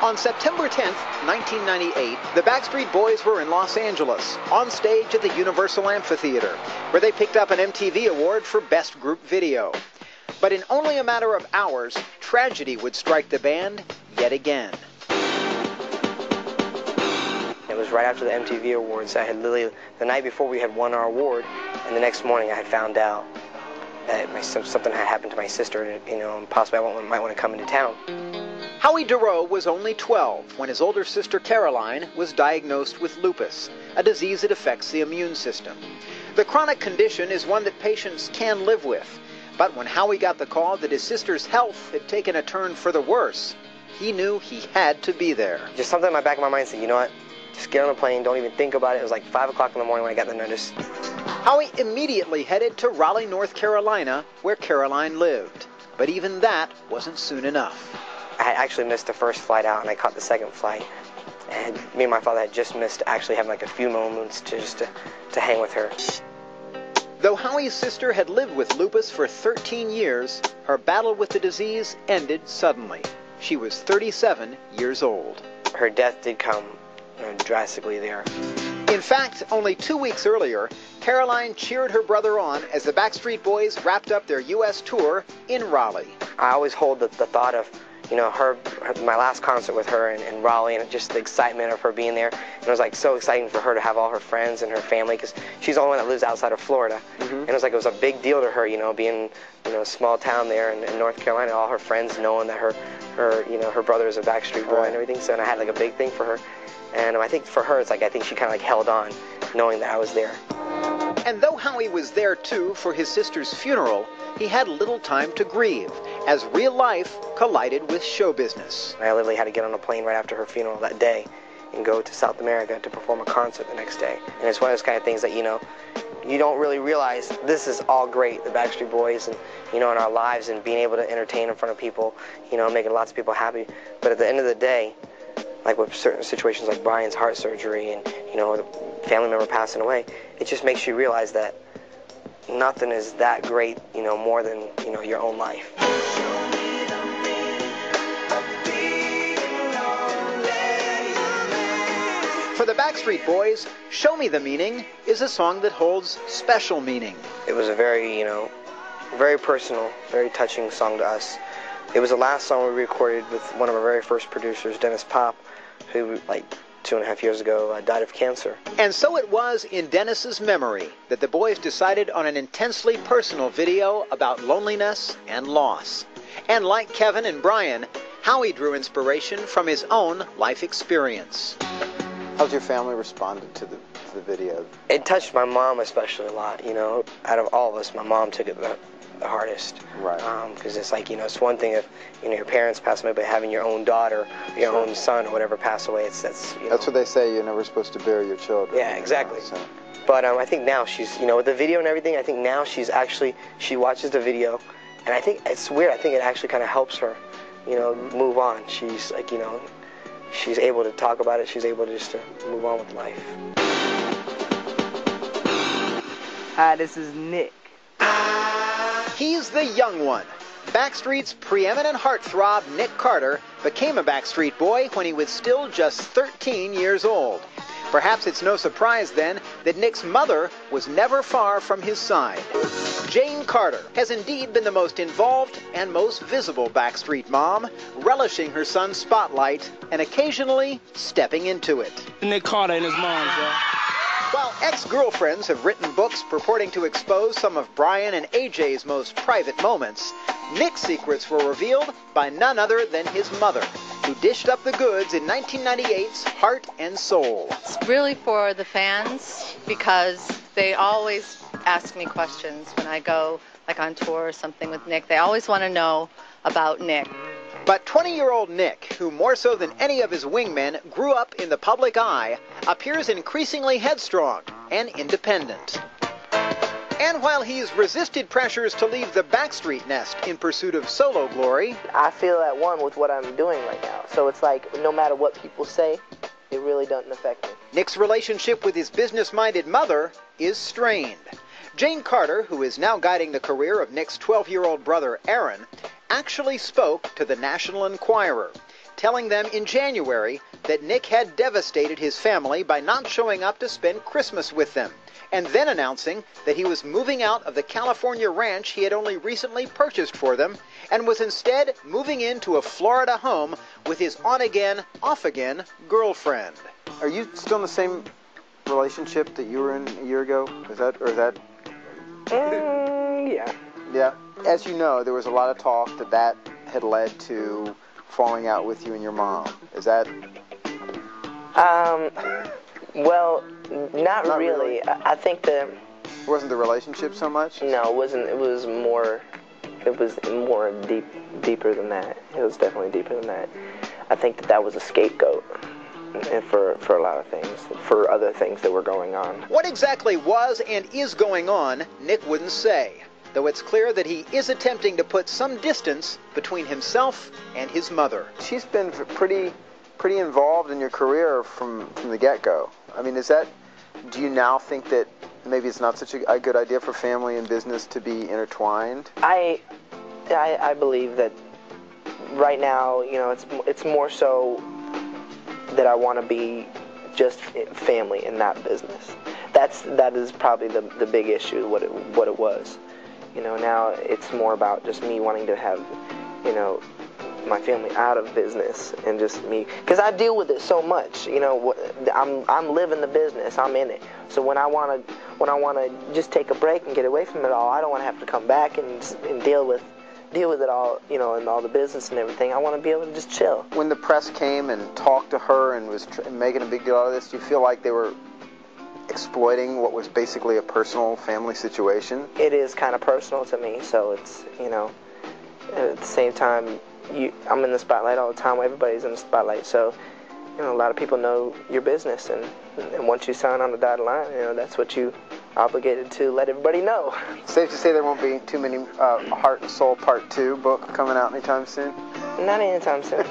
On September 10th, 1998, the Backstreet Boys were in Los Angeles, on stage at the Universal Amphitheater, where they picked up an MTV award for Best Group Video. But in only a matter of hours, tragedy would strike the band yet again. It was right after the MTV Awards. I had literally, the night before we had won our award, and the next morning I had found out that something had happened to my sister, and possibly I might want to come into town. Howie Dorough was only 12 when his older sister Caroline was diagnosed with lupus, a disease that affects the immune system. The chronic condition is one that patients can live with, but when Howie got the call that his sister's health had taken a turn for the worse, he knew he had to be there. Just something in my back of my mind said, you know what, just get on the plane, don't even think about it. It was like 5 o'clock in the morning when I got the notice. Howie immediately headed to Raleigh, North Carolina, where Caroline lived. But even that wasn't soon enough. I had actually missed the first flight out, and I caught the second flight. And me and my father had just missed actually having like a few moments to hang with her. Though Howie's sister had lived with lupus for 13 years, her battle with the disease ended suddenly. She was 37 years old. Her death did come drastically there. In fact, only 2 weeks earlier, Caroline cheered her brother on as the Backstreet Boys wrapped up their U.S. tour in Raleigh. I always hold the thought of, my last concert with her in Raleigh, and just the excitement of her being there. And it was like so exciting for her to have all her friends and her family, because she's the only one that lives outside of Florida. And it was like, it was a big deal to her, being, a small town there in North Carolina, all her friends knowing that her brother is a Backstreet Boy and everything. So, and I had like a big thing for her. And I think for her, it's like, I think she kind of like held on, knowing that I was there. And though Howie was there too for his sister's funeral, he had little time to grieve, as real life collided with show business. I literally had to get on a plane right after her funeral that day and go to South America to perform a concert the next day. And it's one of those kind of things that, you don't really realize this is all great, the Backstreet Boys, and, in our lives, and being able to entertain in front of people, making lots of people happy. But at the end of the day, like with certain situations like Brian's heart surgery and, or the family member passing away, it just makes you realize that nothing is that great, more than, your own life. For the Backstreet Boys, Show Me the Meaning is a song that holds special meaning. It was a very, very personal, very touching song to us. It was the last song we recorded with one of our very first producers, Dennis Pop, who, like 2.5 years ago, died of cancer. And so it was in Dennis's memory that the boys decided on an intensely personal video about loneliness and loss. And like Kevin and Brian, Howie drew inspiration from his own life experience. How's your family responded to the video? It touched my mom especially a lot, Out of all of us, my mom took it the hardest. Right. Because it's like, it's one thing if, your parents pass away, but having your own daughter, your own son or whatever pass away, that's what they say, you're never supposed to bury your children. Yeah, exactly. So. But I think now she's, with the video and everything, I think now she watches the video, and I think it's weird, I think it actually kind of helps her, move on. She's like, she's able to talk about it, she's able to just to move on with life. Hi, this is Nick. He's the young one. Backstreet's preeminent heartthrob, Nick Carter, became a Backstreet Boy when he was still just 13 years old. Perhaps it's no surprise then that Nick's mother was never far from his side. Jane Carter has indeed been the most involved and most visible Backstreet mom, relishing her son's spotlight and occasionally stepping into it. Nick Carter and his mom, y'all. While ex-girlfriends have written books purporting to expose some of Brian and AJ's most private moments, Nick's secrets were revealed by none other than his mother, who dished up the goods in 1998's Heart and Soul. It's really for the fans because they always ask me questions when I go like on tour or something with Nick. They always want to know about Nick. But 20-year-old Nick, who more so than any of his wingmen grew up in the public eye, appears increasingly headstrong and independent. And while he's resisted pressures to leave the Backstreet nest in pursuit of solo glory, I feel at one with what I'm doing right now. So it's like, no matter what people say, it really doesn't affect me. Nick's relationship with his business-minded mother is strained. Jane Carter, who is now guiding the career of Nick's 12-year-old brother Aaron, actually spoke to the National Enquirer, telling them in January that Nick had devastated his family by not showing up to spend Christmas with them, and then announcing that he was moving out of the California ranch he had only recently purchased for them and was instead moving into a Florida home with his on-again, off-again girlfriend. Are you still in the same relationship that you were in a year ago? Is that? Yeah. Yeah. As you know, there was a lot of talk that had led to falling out with you and your mom. Is that? Well, not really. I think that. It wasn't the relationship so much? No, it wasn't. It was more deeper than that. It was definitely deeper than that. I think that was a scapegoat for a lot of things, for other things that were going on. What exactly was and is going on, Nick wouldn't say, though it's clear that he is attempting to put some distance between himself and his mother. She's been pretty involved in your career from the get-go. I mean, do you now think that maybe it's not such a good idea for family and business to be intertwined? I believe that right now, it's more so that I want to be just family and not business. That is probably the big issue, what it was. Now it's more about just me wanting to have, my family out of business and just me, because I deal with it so much. I'm living the business. I'm in it. So when I want to just take a break and get away from it all, I don't want to have to come back and deal with it all, and all the business and everything. I want to be able to just chill. When the press came and talked to her and was making a big deal out of this, do you feel like they were exploiting what was basically a personal family situation? It is kind of personal to me, so it's, at the same time, I'm in the spotlight all the time. Everybody's in the spotlight, so a lot of people know your business, and once you sign on the dotted line, that's what you obligated to let everybody know. Safe to say there won't be too many Heart and Soul Part 2 book coming out anytime soon? Not anytime soon.